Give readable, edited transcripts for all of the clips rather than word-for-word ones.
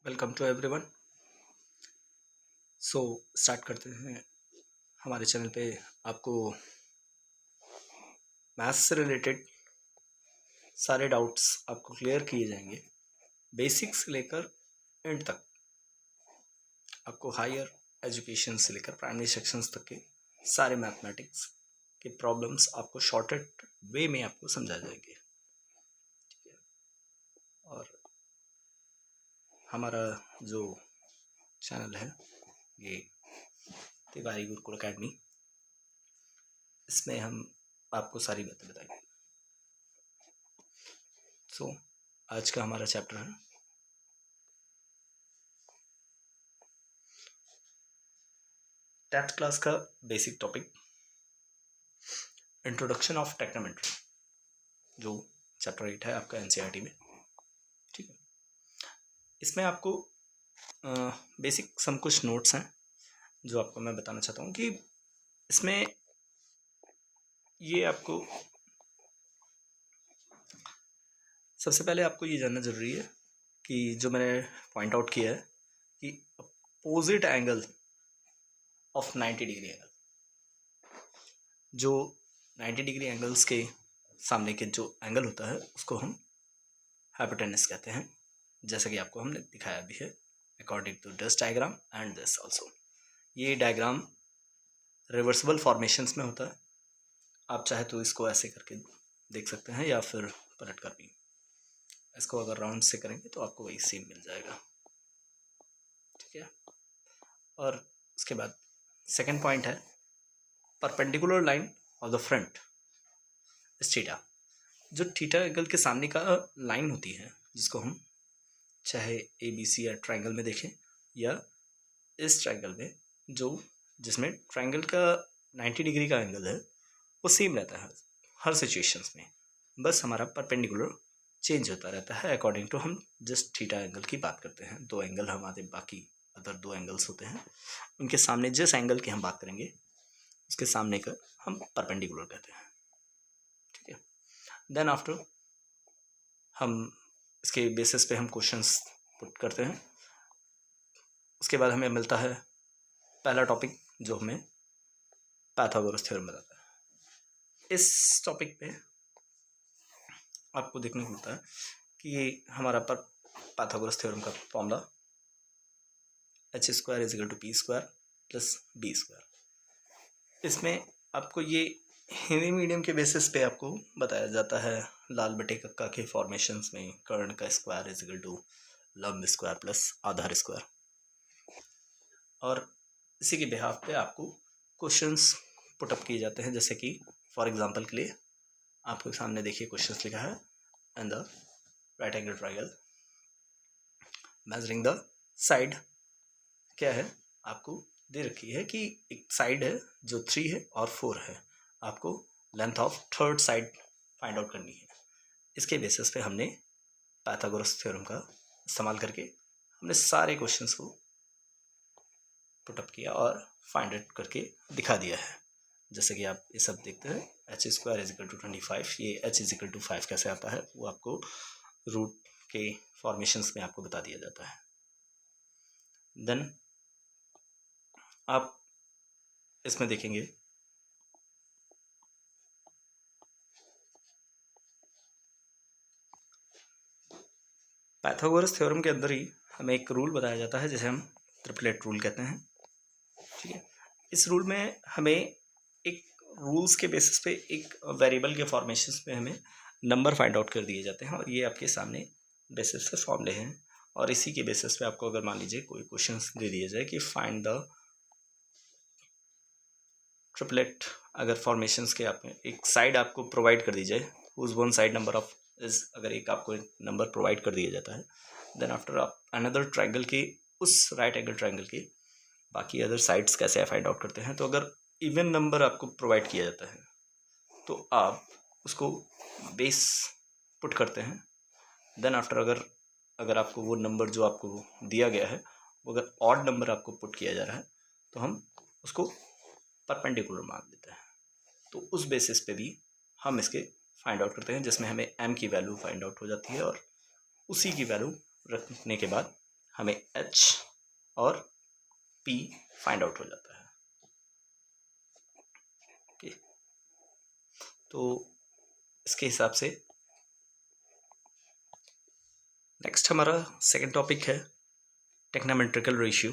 Welcome to everyone. So start करते हैं। हमारे चैनल पे आपको मैथ्स से रिलेटेड सारे डाउट्स आपको क्लियर किए जाएंगे, बेसिक्स से लेकर एंड तक। आपको हायर एजुकेशन से लेकर प्राइमरी सेक्शंस तक के सारे मैथमेटिक्स के प्रॉब्लम्स आपको शॉर्टेड वे में आपको समझा जाएंगे। ठीक है। और हमारा जो चैनल है ये तिवारी गुरुकुल अकेडमी, इसमें हम आपको सारी बातें बताएंगे। सो आज का हमारा चैप्टर है 10th क्लास का basic topic introduction of trigonometry, जो चैप्टर 8 है आपका एनसीईआरटी में। ठीक है। इसमें आपको बेसिक सम कुछ नोट्स हैं जो आपको मैं बताना चाहता हूँ कि इसमें ये आपको सबसे पहले आपको ये जानना ज़रूरी है कि जो मैंने पॉइंट आउट किया है कि opposite angle of 90 degree angle, जो 90 डिग्री एंगल्स के सामने के जो एंगल होता है उसको हम हाइपोटेनस कहते हैं, जैसा कि आपको हमने दिखाया भी है according to this diagram and this also. ये डायग्राम रिवर्सिबल फॉर्मेशंस में होता है। आप चाहे तो इसको ऐसे करके देख सकते हैं या फिर पलट कर भी। इसको अगर राउंड से करेंगे तो आपको वही सेम मिल जाएगा। ठीक है। और उसके बाद सेकंड पॉइंट है perpendicular line of the front is theta. जो थीटा एंगल के सामने का लाइन होती है, जिसको हम चाहे ए बी सी या ट्रायंगल में देखें या इस ट्रायंगल में, जो जिसमें ट्रायंगल का 90 डिग्री का एंगल है वो सेम रहता है हर सिचुएशंस में, बस हमारा परपेंडिकुलर चेंज होता रहता है अकॉर्डिंग टू हम जिस थीटा एंगल की बात करते हैं। दो एंगल हमारे बाकी अदर दो एंगल्स होते हैं, उनके सामने जिस एंगल की हम बात करेंगे उसके सामने का हम परपेंडिकुलर कहते हैं। ठीक है। देन आफ्टर हम इसके बेसिस पे हम क्वेश्चंस पुट करते हैं। उसके बाद हमें मिलता है पहला टॉपिक जो हमें पाइथागोरस थ्योरम बताता है। इस टॉपिक पे आपको देखने को मिलता है कि ये हमारा पर पाइथागोरस थ्योरम का फॉर्मूला h² = p² + b²। इसमें आपको ये हिंदी मीडियम के बेसिस पे आपको बताया जाता है लाल बटे कक्का के फॉर्मेशंस में कर्ण का स्क्वायर = लंब स्क्वायर प्लस आधार स्क्वायर। और इसी के बिहाफ पे आपको क्वेश्चंस पुटअप किए जाते हैं, जैसे कि फॉर एग्जांपल के लिए आपके सामने देखिए क्वेश्चंस लिखा है and the right angle triangle measuring the side. क्या है आपको दे रखी है कि एक साइड है जो 3 है और 4 है, आपको length of third side find out करनी है। इसके बेसिस पे हमने पाइथागोरस थ्योरम का इस्तेमाल करके हमने सारे क्वेश्चंस को पुटअप किया और फाइंड आउट करके दिखा दिया है। जैसे कि आप ये सब देखते हैं h² = 25। ये h = 5 कैसे आता है वो आपको रूट के फॉर्मेशंस में आपको बता दिया जाता है। देन आप इसमें देखेंगे पाइथागोरस थ्योरम के अंदर ही हमें एक रूल बताया जाता है जिसे हम ट्रिपलेट रूल कहते हैं। ठीक है। इस रूल में हमें एक रूल्स के बेसिस पे एक वेरिएबल के फॉर्मेशंस में हमें नंबर फाइंड आउट कर दिए जाते हैं और ये आपके सामने बेसिस पे फॉर्मूले हैं। और इसी के बेसिस पे आपको अगर मान लीजिए कोई क्वेश्चंस दे दिया जाए कि फाइंड द ट्रिपलेट, अगर फॉर्मेशंस के आप एक साइड आपको प्रोवाइड कर दी जाए उस one side number of is, अगर एक आपको नंबर प्रोवाइड कर दिया जाता है, देन आफ्टर आप अनदर ट्रायंगल के उस राइट एंगल ट्रायंगल के बाकी अदर साइड्स कैसे फाइंड आउट करते हैं। तो अगर इवन नंबर आपको प्रोवाइड किया जाता है तो आप उसको बेस पुट करते हैं। देन आफ्टर अगर आपको वो नंबर जो आपको दिया गया है वो अगर ऑड नंबर आपको पुट किया जा रहा है तो हम उसको परपेंडिकुलर मान देते हैं। तो उस बेसिस पे भी हम इसके फाइंड आउट करते हैं, जिसमें हमें m की वैल्यू फाइंड आउट हो जाती है और उसी की वैल्यू रखने के बाद हमें एच और पी फाइंड आउट हो जाता है। ओके, तो इसके हिसाब से नेक्स्ट हमारा सेकंड टॉपिक है टेक्नोमेट्रिकल रेशियो।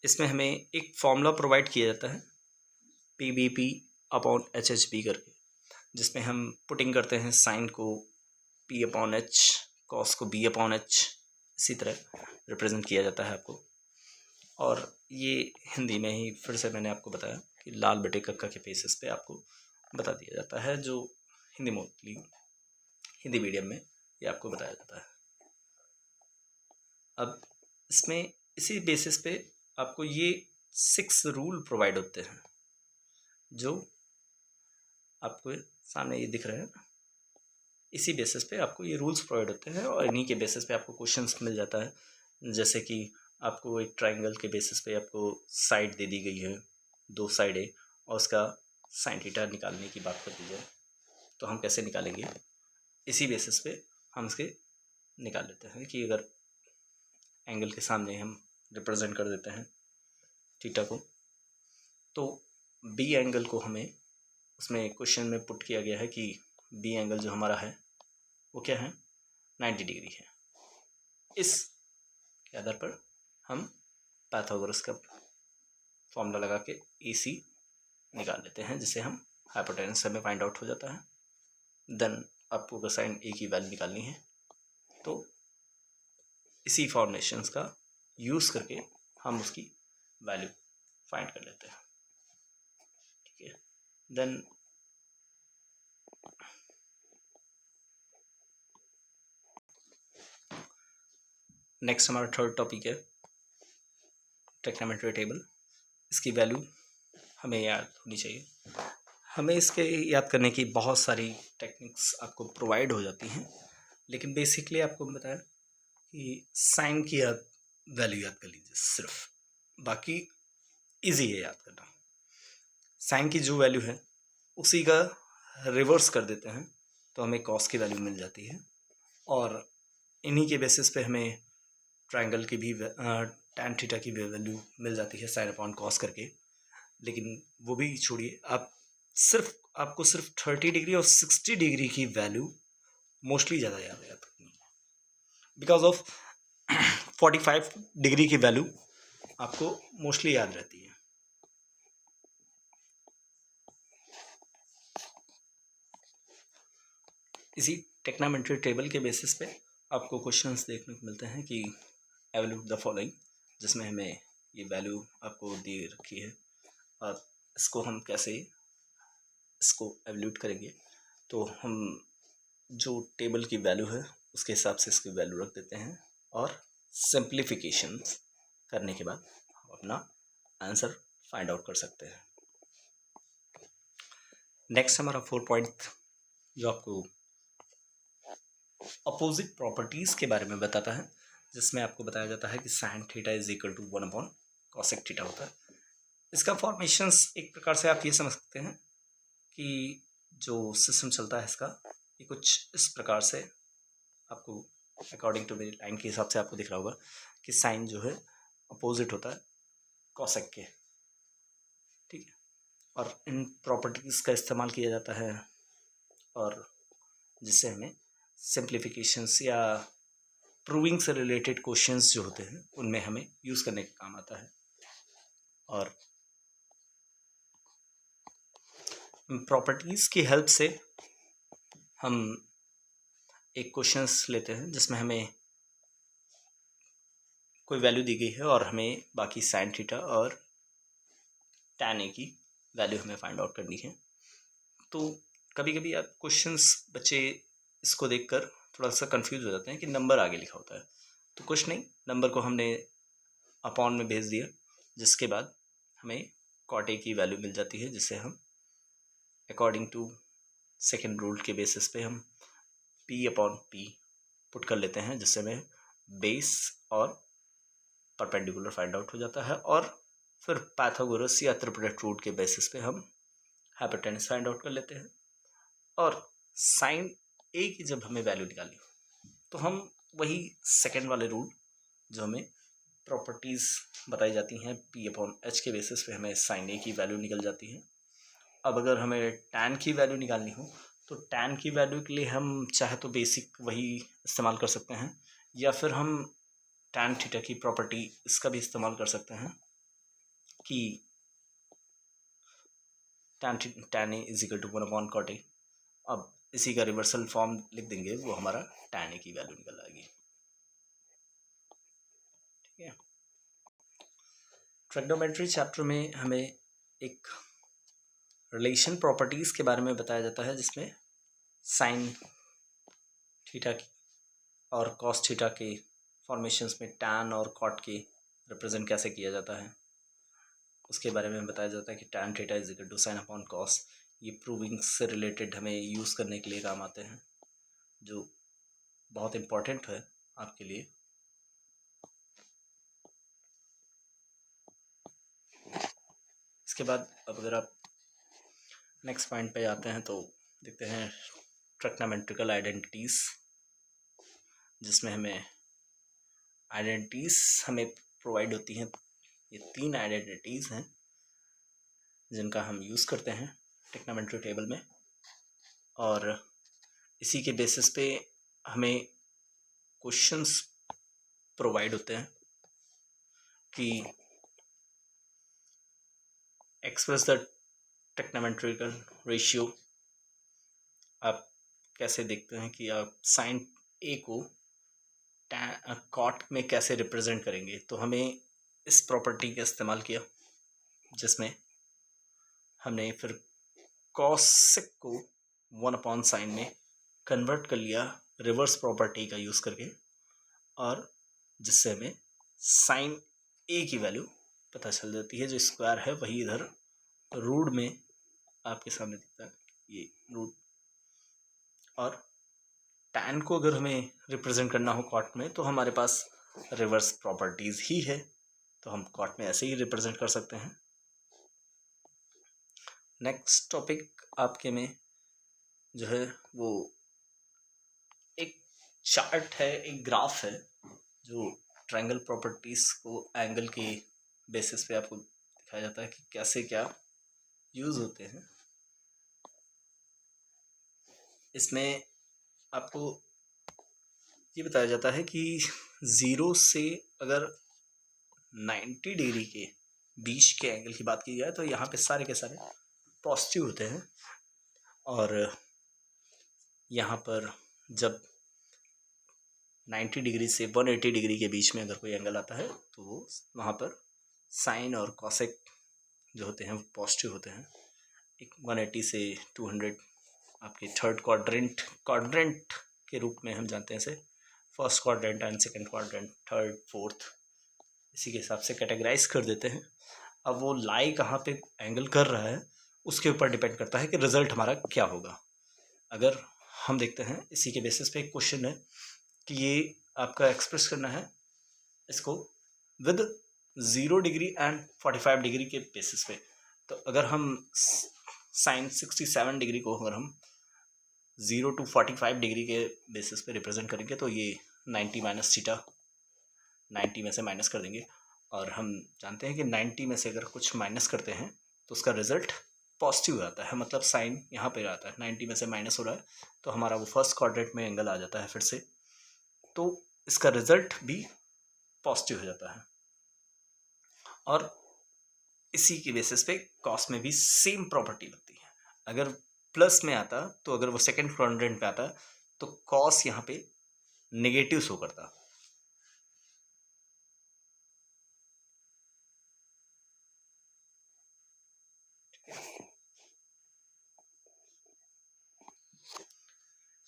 इसमें हमें एक फॉर्मूला प्रोवाइड किया जाता है P B P upon H H B करके, जिसमें हम पुटिंग करते हैं साइन को पी अपॉन एच, कॉस को बी अपॉन एच, इसी तरह रिप्रेजेंट किया जाता है आपको। और ये हिंदी में ही फिर से मैंने आपको बताया कि लाल बटे कक्का के बेसिस पे आपको बता दिया जाता है, जो हिंदी मोस्टली हिंदी मीडियम में ये आपको बताया जाता है। अब इसमें इसी बेसिस पे आपको ये 6 रूल प्रोवाइड होते हैं, जो आपको सामने ये दिख रहे हैं। इसी बेसिस पे आपको ये रूल्स प्रोवाइड होते हैं और इन्हीं के बेसिस पे आपको क्वेश्चंस मिल जाता है। जैसे कि आपको एक ट्रायंगल के बेसिस पे आपको साइड दे दी गई है, 2 साइडें, और उसका साइन थीटा निकालने की बात कर दी जाए तो हम कैसे निकालेंगे। इसी बेसिस पे हम इसके निकाल लेते हैं कि अगर एंगल के सामने हम रिप्रेजेंट कर देते हैं थीटा को, तो बी एंगल को हमें उसमें क्वेश्चन में पुट किया गया है कि बी एंगल जो हमारा है वो क्या है, 90 डिग्री है। इस के आधार पर हम पाइथागोरस का फॉर्मूला लगा के AC निकाल लेते हैं, जिसे हम हाइपोटेनस हमें फाइंड आउट हो जाता है। देन आपको अगर साइन A की वैल्यू निकालनी है तो इसी फॉर्मेशंस का यूज़ करके हम उसकी वैल्यू फाइंड कर लेते हैं। ठीक है, देन नेक्स्ट हमारा थर्ड टॉपिक है ट्रिग्नोमेट्री टेबल। इसकी वैल्यू हमें याद होनी चाहिए। हमें इसके याद करने की बहुत सारी टेक्निक्स आपको प्रोवाइड हो जाती हैं, लेकिन बेसिकली आपको बताया कि साइन की वैल्यू याद कर लीजिए सिर्फ, बाकी इजी है याद करना। साइन की जो वैल्यू है उसी का रिवर्स कर देते हैं तो हमें कॉस की वैल्यू मिल जाती है, और इन्हीं के बेसिस पे हमें ट्रायंगल की भी टैन थीटा की वैल्यू मिल जाती है साइन अपॉन कॉस करके। लेकिन वो भी छोड़िए, आपको सिर्फ 30 डिग्री और 60 डिग्री की वैल्यू मोस्टली ज़्यादा याद करनी है, बिकॉज ऑफ 45 डिग्री की वैल्यू आपको मोस्टली याद रहती है। इसी टेक्नोमेट्री टेबल के बेसिस पे आपको क्वेश्चंस देखने को मिलते हैं कि एवल्यूट द फॉलोइंग, जिसमें हमें ये वैल्यू आपको दी रखी है और इसको हम कैसे इसको एवल्यूट करेंगे। तो हम जो टेबल की वैल्यू है उसके हिसाब से इसकी वैल्यू रख देते हैं और सिंप्लीफिकेशन करने के बाद हम अपना आंसर फाइंड आउट कर सकते हैं। नेक्स्ट हमारा 4 पॉइंट जो आपको अपोजिट प्रॉपर्टीज़ के बारे में बताता है, जिसमें आपको बताया जाता है कि sine theta is equal to 1 upon cosec theta होता है। इसका फॉर्मेशंस एक प्रकार से आप ये समझ सकते हैं कि जो सिस्टम चलता है इसका ये कुछ इस प्रकार से आपको अकॉर्डिंग टू मेरी लाइन के हिसाब से आपको दिख रहा होगा कि साइन जो है अपोजिट होता है कॉसेक के। ठीक है, और इन प्रॉपर्टीज़ का इस्तेमाल किया जाता है और जिससे हमें सिंप्लीफिकेशंस या प्रूविंग से रिलेटेड क्वेश्चंस जो होते हैं उनमें हमें यूज़ करने का काम आता है। और प्रॉपर्टीज़ की हेल्प से हम एक क्वेश्चंस लेते हैं जिसमें हमें कोई वैल्यू दी गई है और हमें बाकी साइन थीटा और टैन ए की वैल्यू हमें फाइंड आउट करनी है। तो कभी कभी आप क्वेश्चंस बच्चे इसको देखकर थोड़ा सा कंफ्यूज हो जाते हैं कि नंबर आगे लिखा होता है, तो कुछ नहीं, नंबर को हमने अपॉन में भेज दिया, जिसके बाद हमें कॉट ए की वैल्यू मिल जाती है, जिससे हम अकॉर्डिंग टू सेकेंड रूल के बेसिस पे हम पी अपॉन पी पुट कर लेते हैं, जिससे हमें बेस और परपेंडिकुलर फाइंड आउट हो जाता है। और फिर पाइथागोरस या ट्रिपलेट रूट के बेसिस पे हम हाइपोटेनस फाइंड आउट कर लेते हैं। और साइन ए की जब हमें वैल्यू निकाली तो हम वही सेकेंड वाले रूल जो हमें प्रॉपर्टीज़ बताई जाती हैं पी अपॉन एच के बेसिस पे हमें साइन ए की वैल्यू निकल जाती है। अब अगर हमें टैन की वैल्यू निकालनी हो तो टैन की वैल्यू के लिए हम चाहे तो बेसिक वही इस्तेमाल कर सकते हैं, या फिर हम टैन थीटा की प्रॉपर्टी इसका भी इस्तेमाल कर सकते हैं कि tan A is equal to 1 upon cot A. अब इसी का रिवर्सल फॉर्म लिख देंगे, वो हमारा टैन ए की वैल्यू निकल आएगी। ठीक है, ट्रिग्नोमेट्री चैप्टर में हमें एक रिलेशन प्रॉपर्टीज़ के बारे में बताया जाता है, जिसमें साइन थीटा की और कॉस थीटा के फॉर्मेशंस में टैन और कॉट के रिप्रेजेंट कैसे किया जाता है, उसके बारे में बताया जाता है कि tan theta is equal to sine upon cos. ये प्रूविंग से रिलेटेड हमें यूज़ करने के लिए काम आते हैं, जो बहुत इम्पोर्टेंट है आपके लिए। इसके बाद अब अगर आप नेक्स्ट पॉइंट पे आते हैं तो देखते हैं ट्रिग्नोमेट्रिकल आइडेंटिटीज़, जिसमें हमें आइडेंटिटीज़ हमें प्रोवाइड होती हैं। ये 3 आइडेंटिटीज़ हैं जिनका हम यूज़ करते हैं ट्रिग्नोमेट्री टेबल में, और इसी के बेसिस पे हमें क्वेश्चंस प्रोवाइड होते हैं कि एक्सप्रेस द ट्रिग्नोमेट्रिकल रेशियो। आप कैसे देखते हैं कि आप साइन ए को कॉट में कैसे रिप्रेजेंट करेंगे, तो हमें इस प्रॉपर्टी का इस्तेमाल किया, जिसमें हमने फिर कॉसेक को 1 अपॉन साइन में कन्वर्ट कर लिया रिवर्स प्रॉपर्टी का यूज़ करके, और जिससे हमें साइन ए की वैल्यू पता चल जाती है। जो स्क्वायर है वही इधर रूट में आपके सामने दिखता है, ये रूट। और टैन को अगर हमें रिप्रेजेंट करना हो कॉट में तो हमारे पास रिवर्स प्रॉपर्टीज़ ही है, तो हम कॉट में ऐसे ही रिप्रेजेंट कर सकते हैं। नेक्स्ट टॉपिक आपके में जो है वो एक चार्ट है, एक ग्राफ है, जो ट्रायंगल प्रॉपर्टीज़ को एंगल के बेसिस पे आपको दिखाया जाता है कि कैसे क्या यूज़ होते हैं। इसमें आपको ये बताया जाता है कि 0 से अगर 90 डिग्री के बीच के एंगल की बात की जाए तो यहाँ पे सारे के सारे पॉजिटिव होते हैं, और यहाँ पर जब 90 डिग्री से 180 डिग्री के बीच में अगर कोई एंगल आता है तो वहाँ पर साइन और कॉसेक जो होते हैं वो पॉजिटिव होते हैं। एक 180 से 200 आपके थर्ड क्वाड्रेंट के रूप में हम जानते हैं इसे, first quadrant and second quadrant, third fourth, इसी के हिसाब से कैटेगराइज कर देते हैं। अब वो लाई कहाँ पे एंगल कर रहा है उसके ऊपर डिपेंड करता है कि रिजल्ट हमारा क्या होगा। अगर हम देखते हैं इसी के बेसिस पे एक क्वेश्चन है कि ये आपका एक्सप्रेस करना है इसको विद 0 डिग्री एंड 45 डिग्री के बेसिस पे। तो अगर हम साइन 67 डिग्री को अगर हम 0 to 45 डिग्री के बेसिस पे रिप्रेजेंट करेंगे तो ये 90 माइनस थीटा, 90 में से माइनस कर देंगे, और हम जानते हैं कि 90 में से अगर कुछ माइनस करते हैं तो उसका रिजल्ट पॉजिटिव आता है, मतलब साइन यहाँ पे आता है, 90 में से माइनस हो रहा है तो हमारा वो फर्स्ट क्वाड्रेंट में एंगल आ जाता है फिर से, तो इसका रिजल्ट भी पॉजिटिव हो जाता है। और इसी के बेसिस पे कॉस में भी सेम प्रॉपर्टी लगती है। अगर प्लस में आता तो अगर वो सेकंड क्वाड्रेंट पे आता तो कॉस यहाँ पे नेगेटिव शो करता।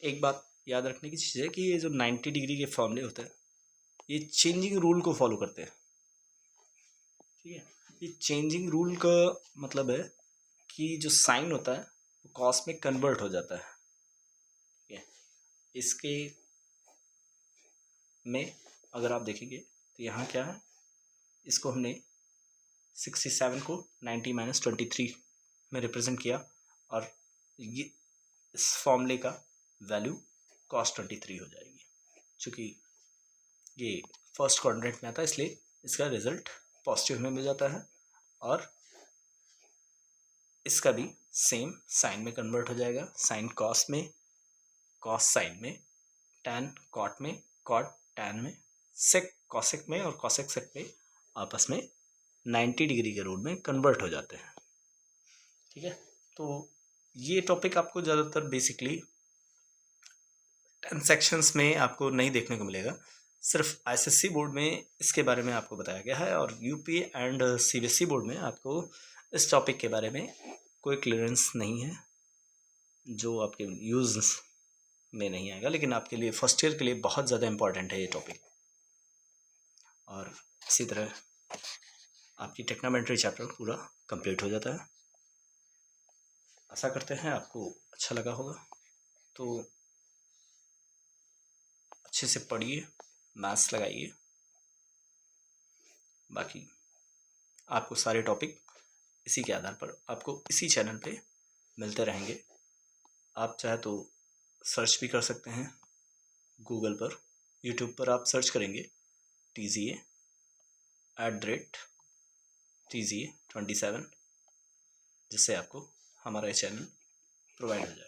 एक बात याद रखने की चीज़ है कि ये जो 90 डिग्री के फॉर्मूले होते हैं ये चेंजिंग रूल को फॉलो करते हैं। ठीक है, ये चेंजिंग रूल का मतलब है कि जो साइन होता है वो कॉस में कन्वर्ट हो जाता है। ठीक है, इसके में अगर आप देखेंगे तो यहाँ क्या है, इसको हमने 67 को 90 माइनस 23 में रिप्रेजेंट किया, और ये इस फॉर्मूले का वैल्यू cos 23 हो जाएगी, चूँकि ये फर्स्ट क्वाड्रेंट में आता है, इसलिए इसका रिजल्ट पॉजिटिव में मिल जाता है। और इसका भी सेम साइन में कन्वर्ट हो जाएगा, साइन कॉस में, कॉस साइन में, टैन कॉट में, कॉट टैन में, सेक कॉसेक में, और कॉसेक सेक में आपस में 90 डिग्री के रूल में कन्वर्ट हो जाते हैं। ठीक है, तो ये टॉपिक आपको ज़्यादातर बेसिकली सेक्शंस में आपको नहीं देखने को मिलेगा, सिर्फ आईसीएसई बोर्ड में इसके बारे में आपको बताया गया है, और यूपी एंड सीबीएसई बोर्ड में आपको इस टॉपिक के बारे में कोई क्लियरेंस नहीं है, जो आपके यूज़ में नहीं आएगा, लेकिन आपके लिए फर्स्ट ईयर के लिए बहुत ज़्यादा इंपॉर्टेंट है ये टॉपिक। और इसी तरह आपकी टेक्नोमेट्री चैप्टर पूरा कंप्लीट हो जाता है। आशा करते हैं आपको अच्छा लगा होगा, तो अच्छे से पढ़िए, मैथ्स लगाइए। बाकी आपको सारे टॉपिक इसी के आधार पर आपको इसी चैनल पे मिलते रहेंगे। आप चाहे तो सर्च भी कर सकते हैं गूगल पर, यूट्यूब पर आप सर्च करेंगे TZA@TZA27, जिससे आपको हमारा चैनल प्रोवाइड हो जाएगा।